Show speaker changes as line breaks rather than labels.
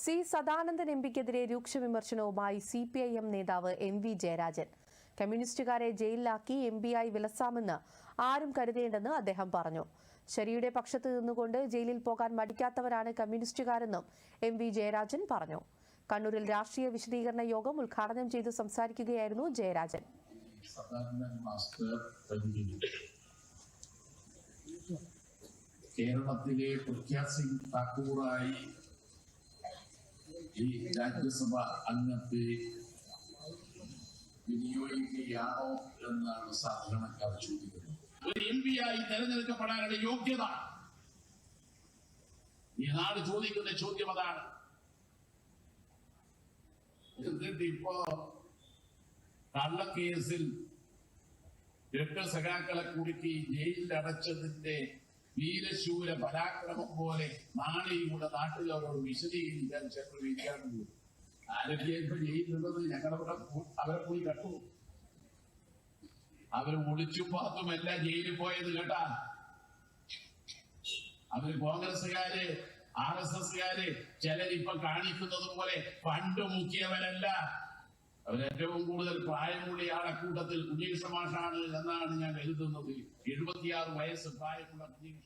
C Sadanandan എംപിക്കെതിരെ രൂക്ഷ വിമർശനവുമായി CPIM നേതാവ് MV ജയരാജൻ. കമ്മ്യൂണിസ്റ്റുകാരെ ജയിലിലാക്കി എംപിയായി വിലസാമെന്ന് ആരും കരുതേണ്ടെന്ന് അദ്ദേഹം പറഞ്ഞു. ശരിയുടെ പക്ഷത്ത് നിന്നുകൊണ്ട് ജയിലിൽ പോകാൻ മടിക്കാത്തവരാണ് കമ്മ്യൂണിസ്റ്റുകാരെന്നും MV ജയരാജൻ പറഞ്ഞു. കണ്ണൂരിൽ രാഷ്ട്രീയ വിശദീകരണ യോഗം ഉദ്ഘാടനം ചെയ്തു സംസാരിക്കുകയായിരുന്നു ജയരാജൻ.
കേരളത്തിലെ പ്രഗ്യാ സിംഗ് താക്കൂറായി ഈ രാജ്യസഭ അംഗത്തെ വിനിയോഗിക്കുകയാണോ എന്നാണ് സാധാരണക്കാർ ചോദിക്കുന്നത്. ഒരു MP ആയി തെരഞ്ഞെടുക്കപ്പെടാനുള്ള യോഗ്യത ഈ നാട് ചോദിക്കുന്ന ചോദ്യം അതാണ്. എന്നിട്ട് ഇപ്പോ കള്ളക്കേസിൽ 8 സഖാക്കളെ കുടുക്കി ജയിലിൽ അടച്ചതിന്റെ വീരശൂര പരാക്രമം പോലെ നാളെയുടെ നാട്ടിൽ അവരോട് വിശദീകരിക്കാൻ ചെലവഴിക്കാറുണ്ട്. ആരൊക്കെയായിട്ട് ജയിലുള്ളത് ഞങ്ങളവിടെ അവരെ പോയി കണ്ടു. അവര് ഒളിച്ചും പാത്തുമല്ല ജയിലിൽ പോയത് കേട്ടാ. അവര് കോൺഗ്രസുകാര് RSSകാര് ചിലരിപ്പൊ കാണിക്കുന്നത് പോലെ ഫണ്ട് മുക്കിയവരല്ല. അവരേറ്റവും കൂടുതൽ പ്രായമുള്ള ആളെക്കൂട്ടത്തിൽ കുഞ്ഞീഷ മാഷാണ് എന്നാണ് ഞാൻ കരുതുന്നത്. 76 വയസ്സ് പ്രായമുള്ള കുഞ്ഞീഷ